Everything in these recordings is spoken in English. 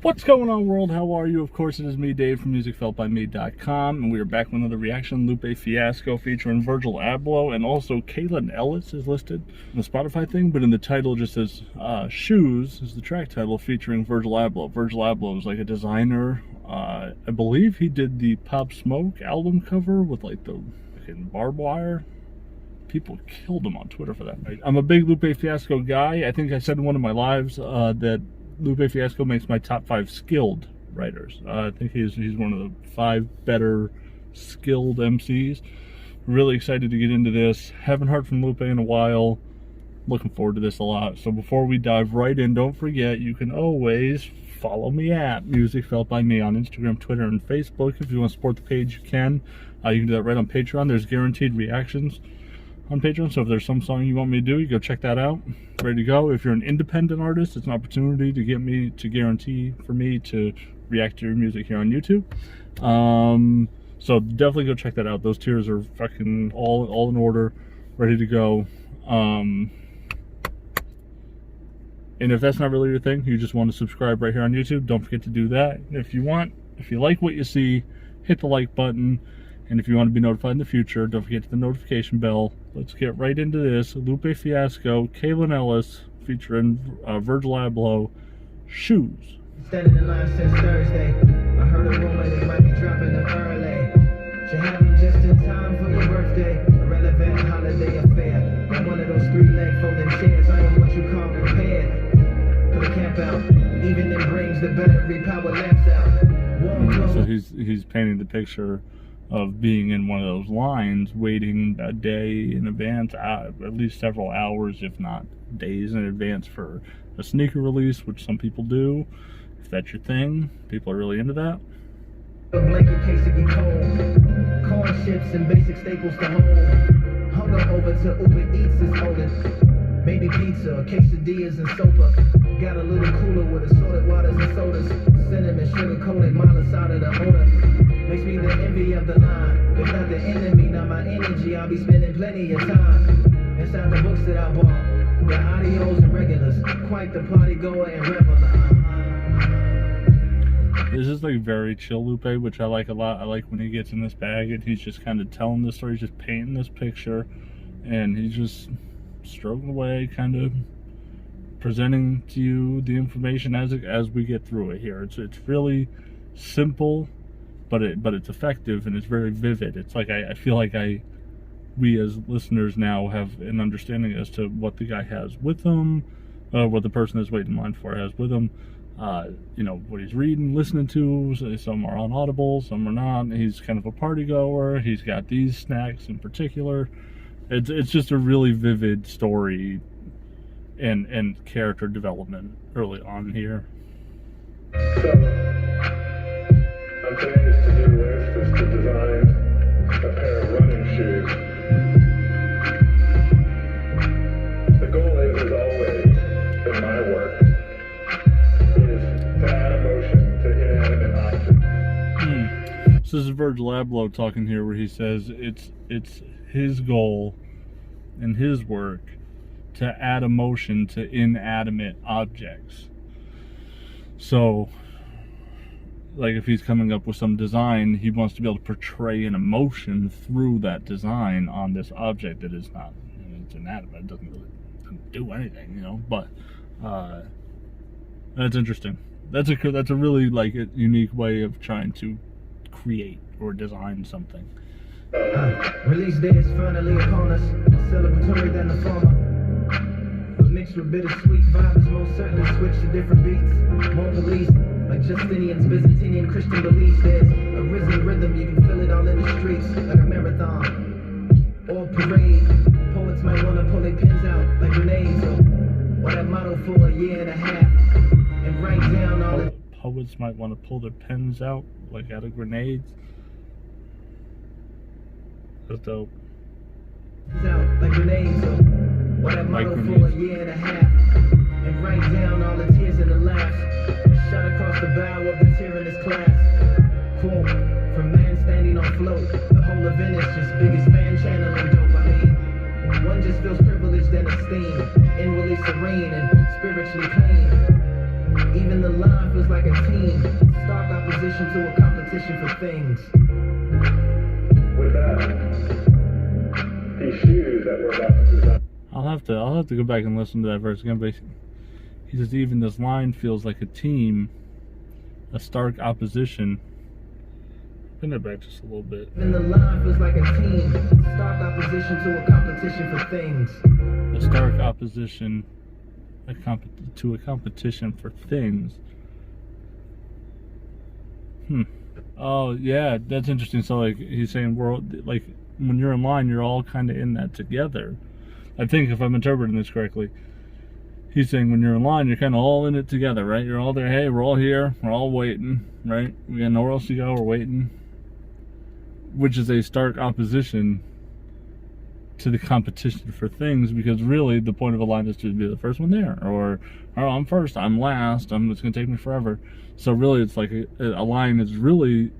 What's going on, world? How are you? Of course, it is me, Dave, from musicfeltbymme.com, and we are back with another reaction, Lupe Fiasco, featuring Virgil Abloh, and also Kaylin Ellis is listed in the Spotify thing, but in the title it just says Shoes is the track title, featuring Virgil Abloh. Virgil Abloh is like a designer. I believe he did the Pop Smoke album cover with like the fucking barbed wire. People killed him on Twitter for that. I'm a big Lupe Fiasco guy. I think I said in one of my lives that Lupe Fiasco makes my top 5 skilled writers. I think he's one of the 5 better skilled MCs. Really excited to get into this. Haven't heard from Lupe in a while. Looking forward to this a lot. So before we dive right in, don't forget you can always follow me at Music Felt by Me on Instagram, Twitter, and Facebook. If you want to support the page, you can. You can do that right on Patreon. There's guaranteed reactions on Patreon, so if there's some song you want me to do, you go check that out. Ready to go. If you're an independent artist, it's an opportunity to get me to guarantee for me to react to your music here on YouTube. So definitely go check that out. Those tiers are fucking all in order, ready to go. And if that's not really your thing, you just want to subscribe right here on YouTube, don't forget to do that. If you like what you see, hit the like button. And if you want to be notified in the future, don't forget the notification bell. Let's get right into this. Lupe Fiasco, Kaylin Ellis, featuring Virgil Abloh, Shoes. Standing in line since Thursday. I heard a rumor they might be dropping them early. Should have them just in time for your birthday. Irrelevant holiday affair. I'm one of those 3-leg folding chairs. I am what you call prepared. Put the camp out. Even it brings the battery power lamps out. So he's painting the picture of being in one of those lines, waiting a day in advance, at least several hours, if not days in advance, for a sneaker release, which some people do. If that's your thing, people are really into that. A blanket case of your cold, corn chips and basic staples to hold. Hunger over to Uber Eats is holding. Maybe pizza, quesadillas and sopa. Got a little cooler with assorted waters and sodas. Cinnamon, sugar coated, miles out of the odor. Makes me the envy of the line. If not the enemy, not my energy, I'll be spending plenty of time inside the books that I bought. The audios and regulars, quite the party goer and reveler. This is like very chill Lupe, which I like a lot. I like when he gets in this bag and he's just kind of telling the story, just painting this picture, and he's just stroking away, kind of presenting to you the information as we get through it here. It's really simple, but it's effective, and it's very vivid. It's like I feel like we as listeners now have an understanding as to what the guy has with him, what the person that's waiting in line for has with him. You know, what he's reading, listening to. So some are on Audible, some are not. He's kind of a party goer. He's got these snacks in particular. It's just a really vivid story and character development early on here. So, on today's to-do list is to design a pair of running shoes. The goal is, as always, in my work, is to add emotion to inanimate objects. So this is Virgil Abloh talking here, where he says it's his goal in his work to add emotion to inanimate objects. So, like, if he's coming up with some design, he wants to be able to portray an emotion through that design on this object that is not, it's inanimate. It doesn't do anything, you know. But that's interesting. That's a really like a unique way of trying to create or design something. Release day is finally upon us. Celebratory than the former, but mixed with bittersweet vibes. Most certainly switch to different beats. More police, like Justinian's Byzantine Christian beliefs. There's a risen rhythm, you can feel it all in the streets, like a marathon or parade. Poets might wanna pull their pens out like grenades, or that motto for a year and a half, and write down all the poets might want to pull their pens out like out of grenades. That's dope. Out like grenades, or that motto for a year and a half, and write down all the tears and the laughs. Shot across the bow of the tyrannous class. Quote from man standing on float. The whole event is just biggest fan channeling dopamine. One just feels privileged and esteemed, inwardly serene and spiritually clean. Even the line feels like a team. Stark opposition to a competition for things. With that, these shoes that we're about to design. I'll have to go back and listen to that verse again, but he says even this line feels like a team, a stark opposition. Bring that back just a little bit. Even the line feels like a team. Stark opposition to a competition for things. A stark opposition to a competition for things. Oh yeah, that's interesting. So like he's saying we're all, like when you're in line, you're all kind of in that together. I think if I'm interpreting this correctly, he's saying when you're in line, you're kind of all in it together, right? You're all there. Hey, we're all here. We're all waiting, right? We got nowhere else to go. We're waiting, which is a stark opposition to the competition for things, because really the point of a line is to be the first one there, or oh, I'm first, I'm last, it's gonna take me forever. So really it's like a line is really,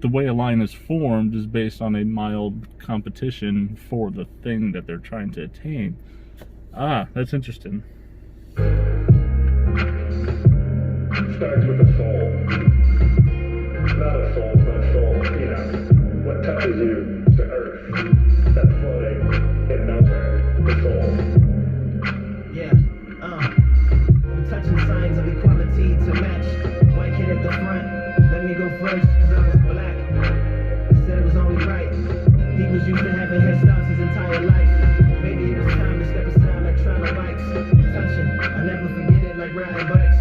the way a line is formed is based on a mild competition for the thing that they're trying to attain. That's interesting. Starts with a soul. Not a soul, but a soul, you know, what touches you to earth, that's floating in nowhere, the soul. Yeah, I'm touching signs of equality to match. White kid at the front, let me go first, cause I was black. Said it was only right. He was used to having hairstyles his entire life. Maybe it was time to step aside like trying to bikes. Touching, I never forget it like riding bikes.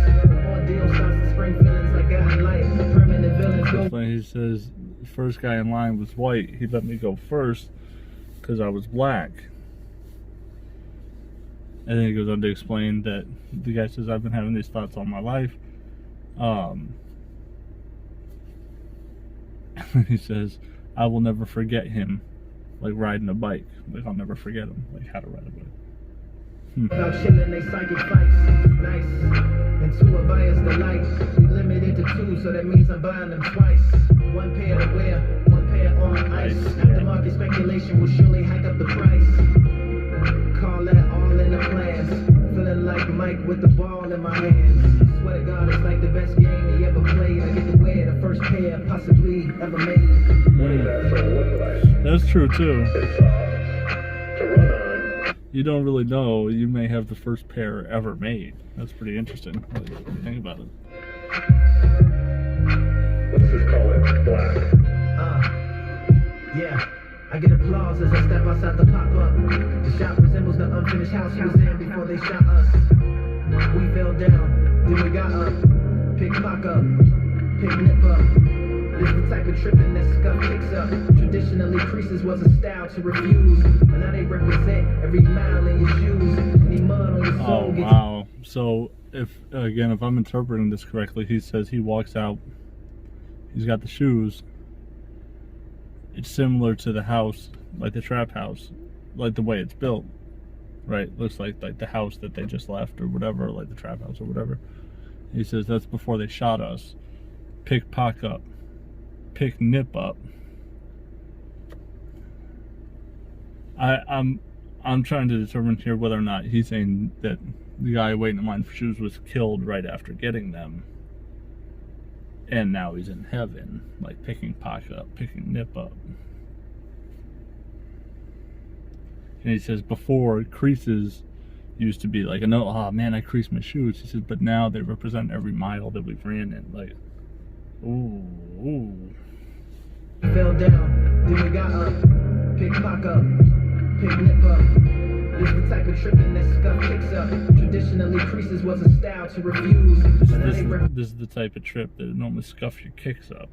Ordeal starts to spring feelings like God and light. Permanent villains go. He says the first guy in line was white. He let me go first because I was black. And then he goes on to explain that the guy says, I've been having these thoughts all my life. He says, I will never forget him, like riding a bike. Like I'll never forget him, like how to ride a bike. About chilling, they psychic fights. Nice. And two are buyers delight. We limited to two, so that means I'm buying them twice. One pair to wear, one pair on ice. Aftermarket speculation will surely hike up the price. Call that all in the plans. Feeling like Mike with the ball in my hands. Swear to God, it's like the best game he ever played. I get to wear the first pair possibly ever made. What does that soul look like? That's true too. It's soft, to run on. You don't really know. You may have the first pair ever made. That's pretty interesting. Think about it. Let's just call it black. Yeah. I get applause as I step outside the pop-up. The shop resembles the unfinished house he was in before they shot us. We fell down, then we got up. Pick lock up, pick nip up. This is the type of tripping that scuff kicks up. Traditionally, creases was a style to refuse, but now they represent every mile in your shoes. Any mud on your soul Oh gets. wow. So if I'm interpreting this correctly, he says he walks out, he's got the shoes. It's similar to the house, like the trap house, like the way it's built, right? Looks like the house that they just left or whatever, like the trap house or whatever. He says that's before they shot us. Pick pock up, pick nip up. I'm trying to determine here whether or not he's saying that the guy waiting in line for shoes was killed right after getting them, and now he's in heaven, like picking pock up, picking nip up. And he says before, creases used to be like, oh man, I creased my shoes. He says, but now they represent every mile that we've ran in. Like, ooh. Fell down, then we got up. Pick pock up, pick nip up. This is the type of tripping that scuff kicks up. Traditionally, creases was a style to refuse. This is the type of trip that normally scuffs your kicks up.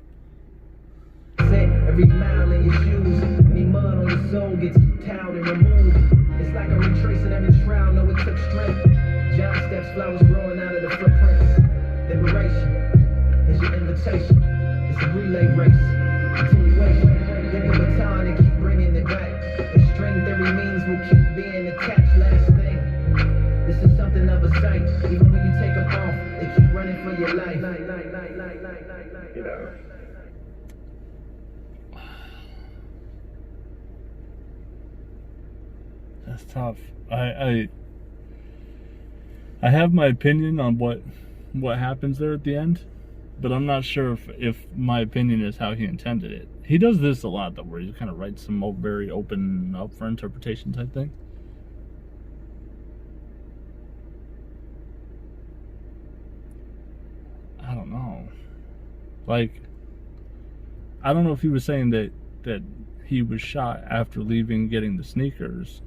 Every mile in your shoes, any mud on your soul gets towed and removed. It's like I'm retracing every trial, no it took strength. John steps, flowers growing out of the footprints. Liberation is your invitation. It's a relay race, continuation. Get the baton and keep bringing it back. The string theory means we'll keep being attached. Last thing, this is something of a sight. Even when you take them off, they keep running for your life. You know. That's tough. I have my opinion on what what happens there at the end, but I'm not sure if my opinion is how he intended it. He does this a lot, though, where he kind of writes some very open up for interpretation type thing. I don't know. Like, I don't know if he was saying that he was shot after leaving, getting the sneakers.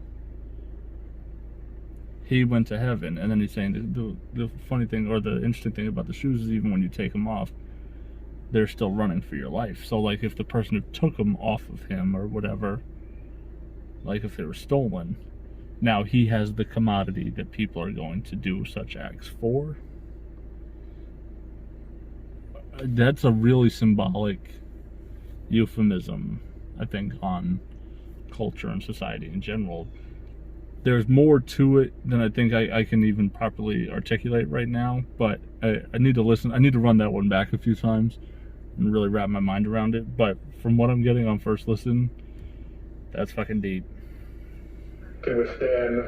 He went to heaven, and then he's saying the funny thing, or the interesting thing about the shoes, is even when you take them off, they're still running for your life. So, like, if the person who took them off of him or whatever, like if they were stolen, now he has the commodity that people are going to do such acts for. That's a really symbolic euphemism, I think, on culture and society in general. There's more to it than I think I can even properly articulate right now, but I need to listen. I need to run that one back a few times and really wrap my mind around it. But from what I'm getting on first listen, that's fucking deep. Can withstand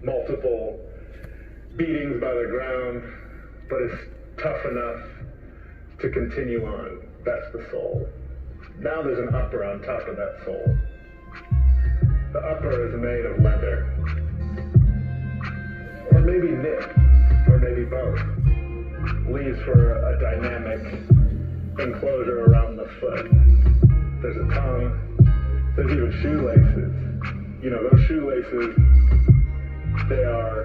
multiple beatings by the ground, but it's tough enough to continue on. That's the soul. Now there's an upper on top of that soul. The upper is made of leather, or maybe knit, or maybe both. Leaves for a dynamic enclosure around the foot. There's a tongue, there's even shoelaces. You know, those shoelaces, they are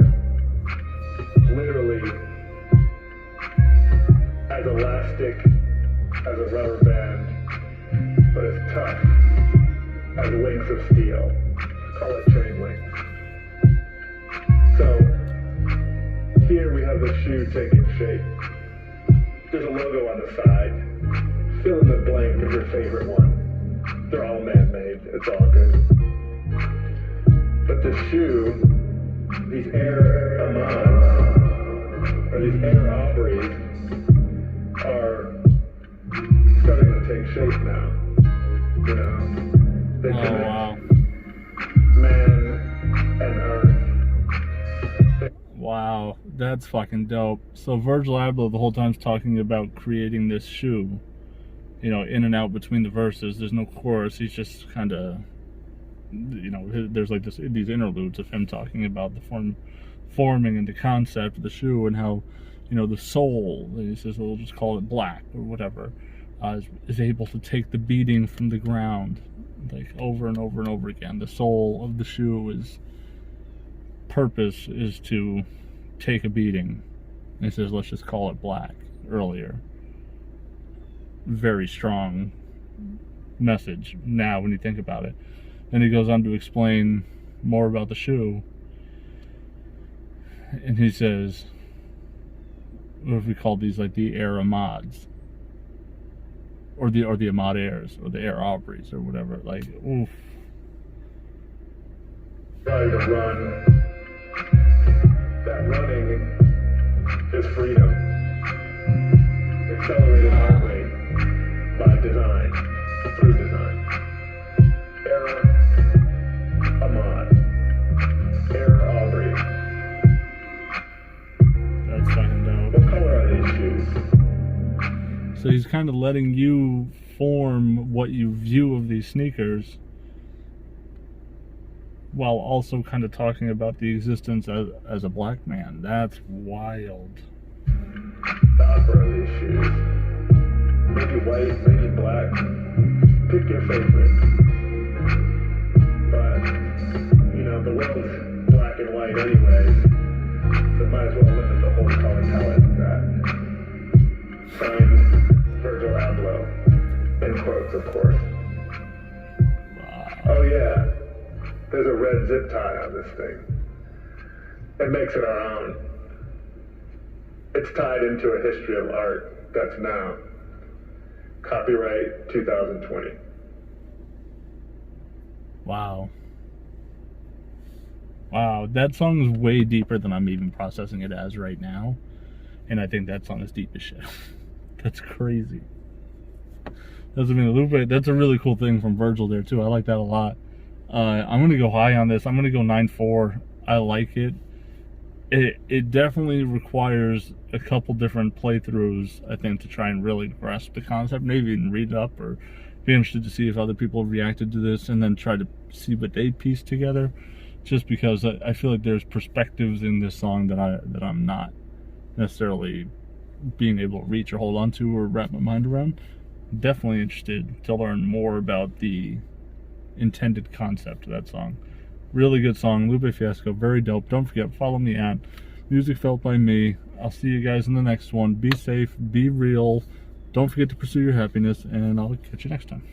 literally as elastic as a rubber band, but as tough as links of steel. Call it chain links. So here we have the shoe taking shape. There's a logo on the side. Fill in the blank of your favorite one. They're all man-made. It's all good. But the shoe, these air amans, or these air opries, are starting to take shape now. You know, they connect man and earth. Wow, that's fucking dope. So Virgil Abloh the whole time's talking about creating this shoe, you know, in and out between the verses. There's no chorus. He's just kind of, you know, there's like these interludes of him talking about the forming and the concept of the shoe, and how, you know, the soul, and he says, we'll just call it black or whatever, is able to take the beating from the ground, like over and over and over again. The soul of the shoe purpose is to take a beating. And he says, let's just call it black earlier. Very strong message now when you think about it. Then he goes on to explain more about the shoe, and he says, what if we call these like the air amades, or the amad airs, or the air opries, or whatever. Like, oof. Trying to run. That running is freedom. Accelerated heart rate by design, through design. Air amad. Air aubrey. That's fucking dope. What color are these shoes? So he's kind of letting you form what you view of these sneakers, while also kind of talking about the existence as a black man. That's wild. The upper of these shoes. Maybe white, maybe black. Pick your favorite. But, you know, the world's black and white anyways, so might as well limit the whole color palette to that. Signed, Virgil Abloh. In quotes, of course. Wow. Oh yeah. There's a red zip tie on this thing. It makes it our own. It's tied into a history of art that's now. Copyright 2020. Wow. Wow, that song is way deeper than I'm even processing it as right now. And I think that song is deep as shit. That's crazy. That's a really cool thing from Virgil there too. I like that a lot. I'm gonna go high on this. I'm gonna go 9.4. I like it. it definitely requires a couple different playthroughs, I think, to try and really grasp the concept, maybe even read it up or be interested to see if other people reacted to this and then try to see what they piece together, just because I feel like there's perspectives in this song that I'm not necessarily being able to reach or hold on to or wrap my mind around. Definitely interested to learn more about the intended concept of that song. Really good song, Lupe Fiasco, very dope. Don't forget, follow me at Music Felt by Me. I'll see you guys in the next one. Be safe, be real. Don't forget to pursue your happiness, and I'll catch you next time.